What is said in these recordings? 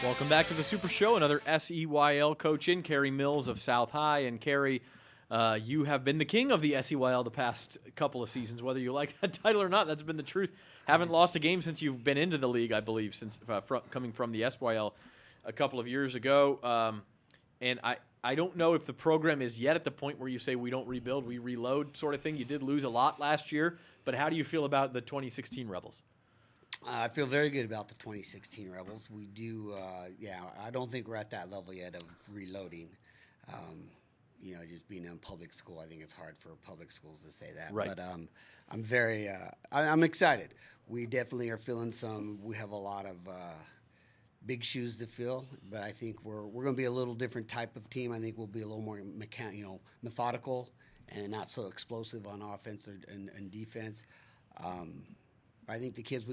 Welcome back to the Super Show. Another SEYL coach in, Cary Mills of South High. And Cary, you have been the king of the SEYL the past couple of seasons, whether you like that title or not. That's been the truth. Haven't lost a game since you've been into the league, I believe, since coming from the SYL a couple of years ago. And I don't know if the program is yet at the point where you say we don't rebuild, we reload sort of thing. You did lose a lot last year, but how do you feel about the 2016 Rebels? I feel very good about the 2016 Rebels. We do, I don't think we're at that level yet of reloading. Just being in public school, I think it's hard for public schools to say that. Right. But I'm very, I'm excited. We definitely are feeling we have a lot of big shoes to fill, but I think we're going to be a little different type of team. I think we'll be a little more methodical and not so explosive on offense and defense. I think the kids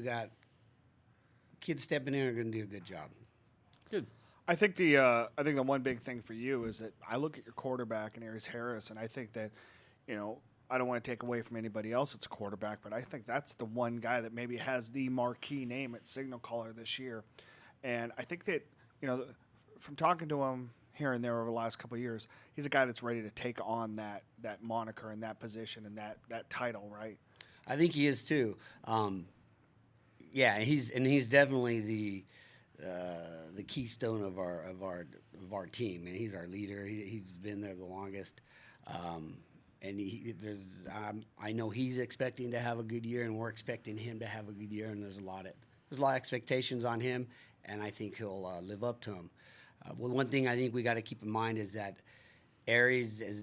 stepping in are going to do a good job. Good. I think the one big thing for you is that I look at your quarterback, and Aries Harris, and I think that, I don't want to take away from anybody else that's a quarterback, but I think that's the one guy that maybe has the marquee name at Signal Caller this year. And I think that, from talking to him here and there over the last couple of years, he's a guy that's ready to take on that moniker and that position and that title, right? I think he is too. He's definitely the keystone of our team, and he's our leader. He's been there the longest, I know he's expecting to have a good year, and we're expecting him to have a good year. And there's a lot of expectations on him, and I think he'll live up to them. One thing I think we got to keep in mind is that Aries is.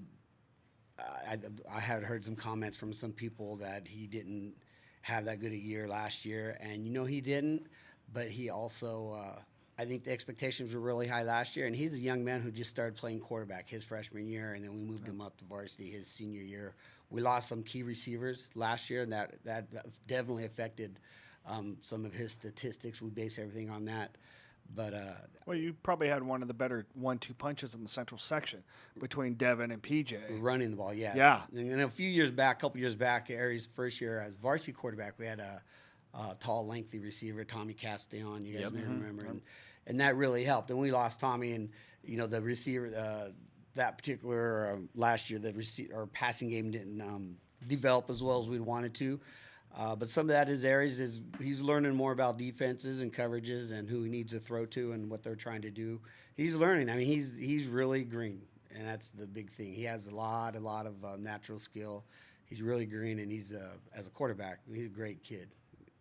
I had heard some comments from some people that he didn't have that good a year last year, and he didn't. But he also, I think the expectations were really high last year, and he's a young man who just started playing quarterback his freshman year, and then we moved him up to varsity his senior year. We lost some key receivers last year, and that definitely affected some of his statistics. We base everything on that. But well, you probably had one of the better 1-2 punches in the central section between Devin and PJ. Running the ball, yes. Yeah. And a couple years back, Aries' first year as varsity quarterback, we had a tall, lengthy receiver, Tommy Castellon. You guys may remember, and that really helped. And we lost Tommy, and the receiver that particular last year, our passing game didn't develop as well as we'd wanted to. But some of that is Aries he's learning more about defenses and coverages and who he needs to throw to and what they're trying to do. He's learning. I mean, he's really green, and that's the big thing. He has a lot of natural skill. He's really green, and he's as a quarterback, he's a great kid.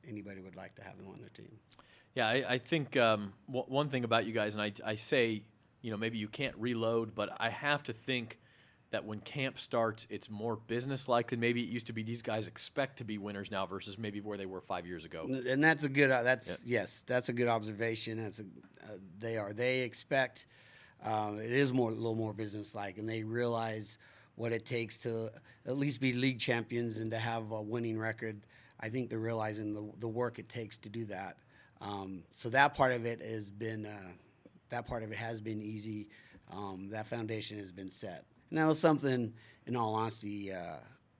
Anybody would like to have him on their team. Yeah, I think one thing about you guys, and I say, maybe you can't reload, but I have to think that when camp starts, it's more business-like than maybe it used to be. These guys expect to be winners now versus maybe where they were 5 years ago. And that's a good. Yes, that's a good observation. They expect. It is a little more business-like, and they realize what it takes to at least be league champions and to have a winning record. I think they're realizing the work it takes to do that. So that part of it has been easy. That foundation has been set. And that was something, in all honesty,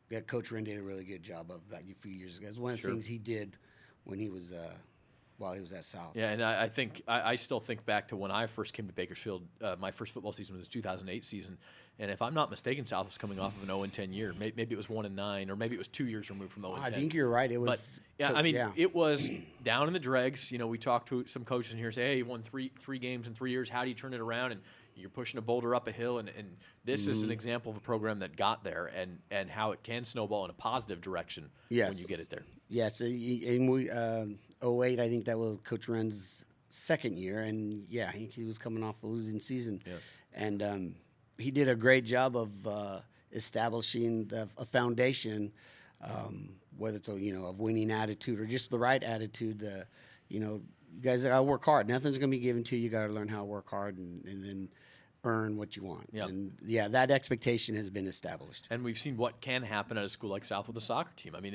that Coach Wren did a really good job of back a few years ago. It's one of the things he did when he was while he was at South. Yeah, and I think I still think back to when I first came to Bakersfield. My first football season was the 2008 season, and if I'm not mistaken, South was coming off of an 0-10 year. Maybe it was 1-9, or maybe it was 2 years removed from 0-10. I think you're right. It was. It was down in the dregs. We talked to some coaches in here and say, "Hey, you won three games in 3 years. How do you turn it around?" And you're pushing a boulder up a hill, and this is an example of a program that got there, and how it can snowball in a positive direction when you get it there. Yes, and we 08, I think that was Coach Wren's second year, and I think he was coming off a losing season, and he did a great job of establishing a foundation, whether it's a winning attitude or just the right attitude. You guys gotta work hard. Nothing's gonna be given to you. You gotta learn how to work hard and then earn what you want. Yep. And that expectation has been established. And we've seen what can happen at a school like South with a soccer team. I mean,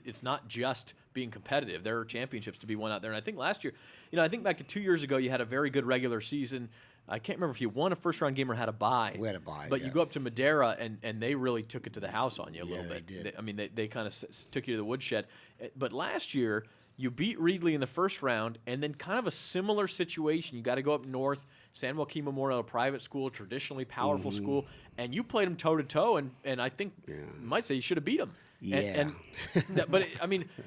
it's not just being competitive. There are championships to be won out there. And I think last year, I think back to 2 years ago, you had a very good regular season. I can't remember if you won a first-round game or had a bye. We had a bye, but you go up to Madera, and they really took it to the house on you a little bit. They did. They kind of took you to the woodshed. But last year, You beat Reedley in the first round, and then kind of a similar situation. You got to go up north, San Joaquin Memorial, a private school, traditionally powerful school, and you played them toe-to-toe, and I think you might say you should have beat them. Yeah.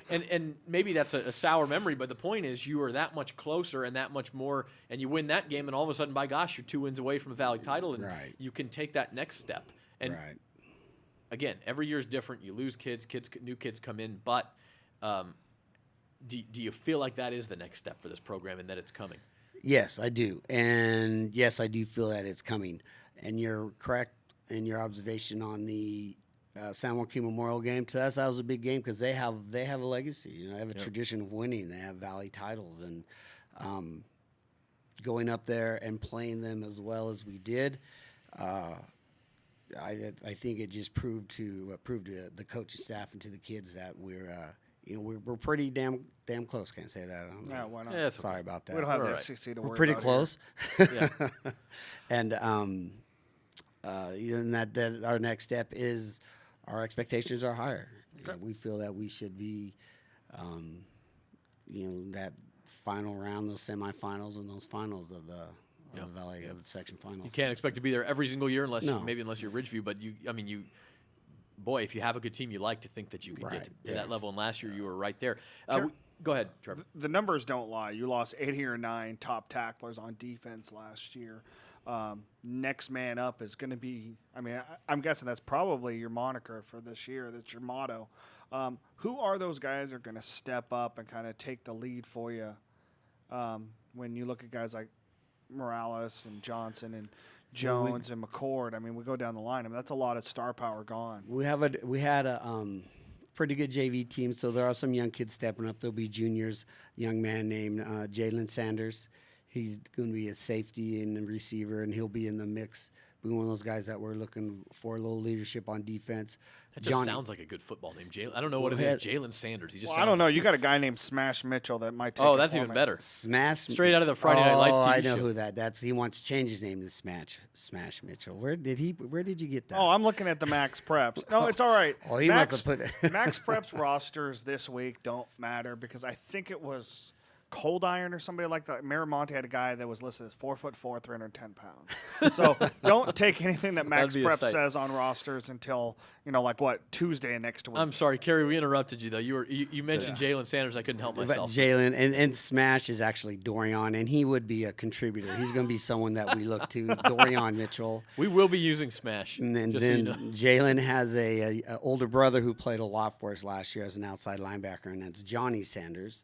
And maybe that's a sour memory, but the point is you are that much closer and that much more, and you win that game, and all of a sudden, by gosh, you're 2 wins away from a Valley title, and you can take that next step. And again, every year is different. You lose kids, new kids come in, but do you feel like that is the next step for this program and that it's coming? Yes, I do. And yes, I do feel that it's coming. And you're correct in your observation on the San Joaquin Memorial game. To us, that was a big game because they have a legacy. You know, they have a tradition of winning. They have Valley titles. And going up there and playing them as well as we did, I think it just proved to the coaching staff and to the kids that we're pretty damn close. Can't say that. Yeah, why not? Yeah, Sorry about that. We don't have the Right. SEC to worry We're pretty about close. Yeah. And that our next step is our expectations are higher. Okay. We feel that we should be, that final round, those semifinals, and those finals of the Valley of the section finals. You can't expect to be there every single year unless No. unless you're Ridgeview, but boy, if you have a good team, you like to think that you can get to that level. And last year you were right there. Go ahead, Trevor. The numbers don't lie. You lost 8 or 9 top tacklers on defense last year. Next man up is going to be, I'm guessing that's probably your moniker for this year. That's your motto. Who are those guys that are going to step up and kind of take the lead for you when you look at guys like Morales and Johnson and Jones and McCord? We go down the line. That's a lot of star power gone. We had a pretty good JV team, so there are some young kids stepping up. There'll be juniors, a young man named Jalen Sanders. He's going to be a safety and a receiver, and he'll be in the mix. Be one of those guys that we're looking for a little leadership on defense. That just sounds like a good football name. I don't know what it is. Jalen Sanders. He just. I don't know. You got a guy named Smash Mitchell that might take. Oh, that's even better. Smash. Straight out of the Friday Night Lights TV I know show. who that's. He wants to change his name to Smash Mitchell. Where did you get that? Oh, I'm looking at the Max Preps. No, it's all right. Oh, he must have put Max Preps rosters this week don't matter because I think it was Cold Iron or somebody like that. Miramonte had a guy that was listed as 4'4", 310 pounds. So don't take anything that Max That'd be a Prep sight. says on rosters until Tuesday next week. I'm sorry, Cary. We interrupted you though. You mentioned Jalen Sanders. I couldn't help But myself. Jalen and Smash is actually Dorian, and he would be a contributor. He's going to be someone that we look to. Dorian Mitchell. We will be using Smash. And then, just so you know. Jalen has a older brother who played a lot for us last year as an outside linebacker, and that's Johnny Sanders.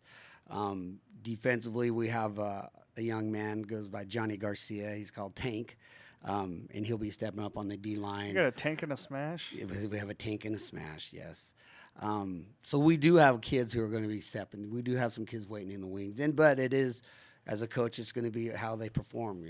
Defensively, we have a young man goes by Johnny Garcia. He's called Tank, and he'll be stepping up on the D line. You got a tank and a smash? We have a Tank and a Smash, yes. So we do have kids who are going to be stepping. We do have some kids waiting in the wings, but it is, as a coach, it's going to be how they perform.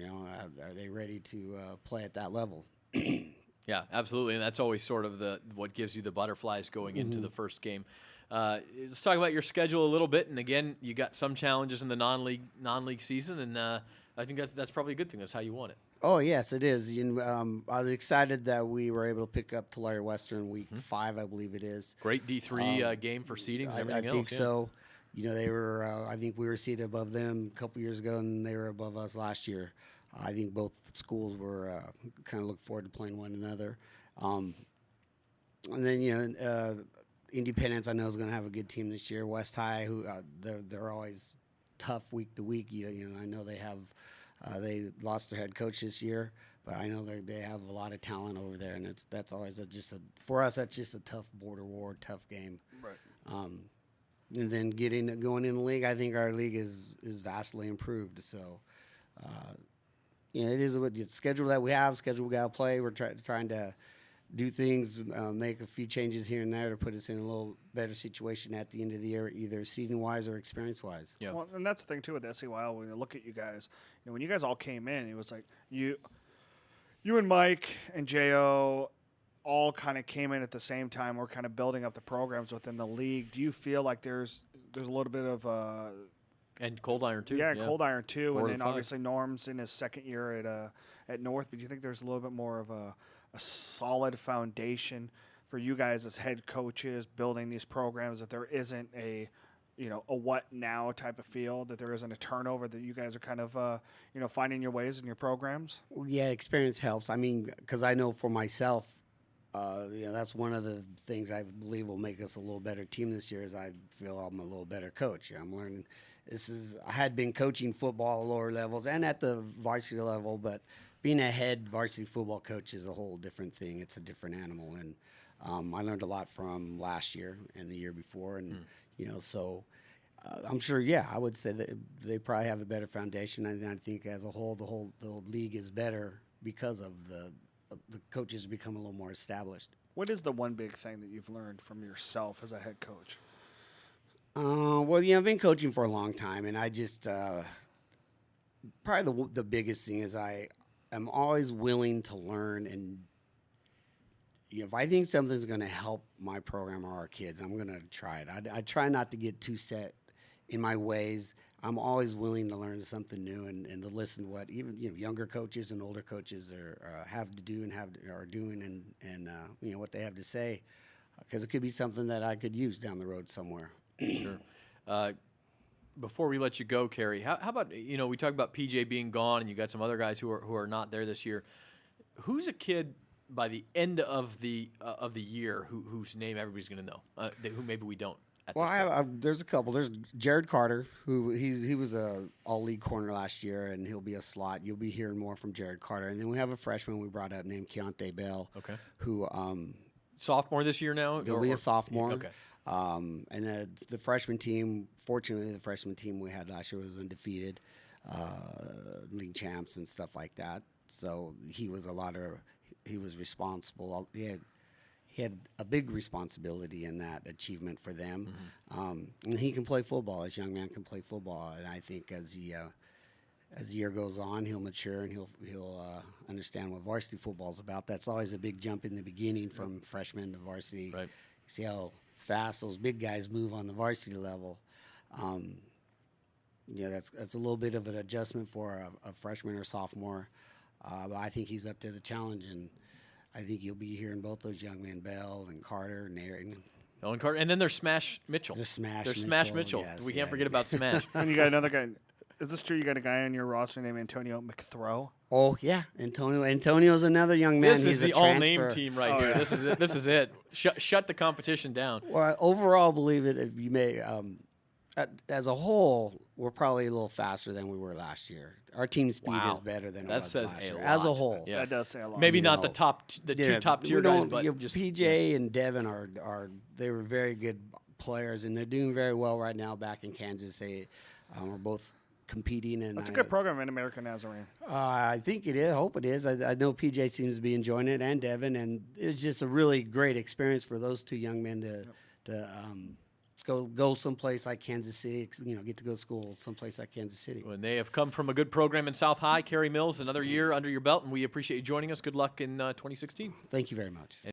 Are they ready to play at that level? Yeah, absolutely, and that's always sort of what gives you the butterflies going into the first game. Let's talk about your schedule a little bit, and again, you got some challenges in the non-league season, and I think that's probably a good thing. That's how you want it. Oh yes, it is. I was excited that we were able to pick up Tulare Western week 5, I believe it is. Great D3 game for seedings and everything I else. think so. They were. I think we were seated above them a couple years ago, and they were above us last year. I think both schools were kind of look forward to playing one another. And then Independence, I know, is going to have a good team this year. West High, who they're always tough week to week. I know they have they lost their head coach this year, but I know they have a lot of talent over there, and that's always for us. That's just a tough border war, tough game. Right. And then going in the league, I think our league is vastly improved. So, it is what the schedule that we have. Schedule we got to play. We're trying to do things, make a few changes here and there to put us in a little better situation at the end of the year, either seeding-wise or experience-wise. Yeah. Well, and that's the thing, too, with SEYL. When you look at you guys, when you guys all came in, it was like you and Mike and J.O. all kind of came in at the same time. We're kind of building up the programs within the league. Do you feel like there's a little bit of And Cold Iron, too. Yeah, Cold Iron, too. 4 and to then 5. obviously Norm's in his second year at North. But do you think there's a little bit more of a solid foundation for you guys as head coaches building these programs, that there isn't a a what now type of feel, that there isn't a turnover, that you guys are kind of, finding your ways in your programs? Yeah, experience helps. I mean, because I know for myself, that's one of the things I believe will make us a little better team this year. Is I feel I'm a little better coach. I'm learning. I had been coaching football at lower levels and at the varsity level, but being a head varsity football coach is a whole different thing. It's a different animal, and I learned a lot from last year and the year before, and so. I'm sure, I would say that they probably have a better foundation, and I think as a whole, the league is better because of the coaches become a little more established. What is the one big thing that you've learned from yourself as a head coach? Well, I've been coaching for a long time, and I just probably the biggest thing is I am always willing to learn, and if I think something's going to help my program or our kids, I'm going to try it. I try not to get too set in my ways. I'm always willing to learn something new and to listen to what even younger coaches and older coaches have to do and are doing, and what they have to say, because it could be something that I could use down the road somewhere. Sure. Before we let you go, Cary, how about we talked about PJ being gone, and you got some other guys who are not there this year. Who's a kid by the end of the year whose name everybody's going to know, who maybe we don't? Well, there's a couple. There's Jared Carter, who he was a all-league corner last year, and he'll be a slot. You'll be hearing more from Jared Carter. And then we have a freshman we brought up named Keontae Bell, who sophomore this year now. He'll be a sophomore. Okay. And the freshman team, fortunately, the freshman team we had last year was undefeated, league champs and stuff like that. So he was responsible. He had a big responsibility in that achievement for them. And he can play football. This young man can play football. And I think as the year goes on, he'll mature and he'll understand what varsity football is about. That's always a big jump in the beginning from freshman to varsity. Right. You see how fast those big guys move on the varsity level. That's a little bit of an adjustment for a freshman or sophomore. But I think he's up to the challenge, and I think you'll be hearing both those young men, Bell and Carter and Aaron. Oh, and Carter, and then there's Smash Mitchell. There's Smash Mitchell. Yes, We can't forget about Smash. And you got another guy. Is this true? You got a guy on your roster named Antonio McThrow? Oh yeah, Antonio. Antonio's another young man. This is the all-name team right here. Yeah. This is it. This is it. Shut the competition down. Well, overall, believe it if you may. As a whole, we're probably a little faster than we were last year. Our team speed is better than it was last year. As a whole, Yeah. That does say a lot. Maybe not the two top tier guys, but just PJ and Devin they were very good players, and they're doing very well right now back in Kansas. They are both competing, and That's a good program in American Nazarene. I think it is. I hope it is. I know PJ seems to be enjoying it, and Devin, and it's just a really great experience for those two young men to go someplace like Kansas City, get to go to school someplace like Kansas City. When they have come from a good program in South High, Cary Mills, another year under your belt, and we appreciate you joining us. Good luck in 2016. Thank you very much.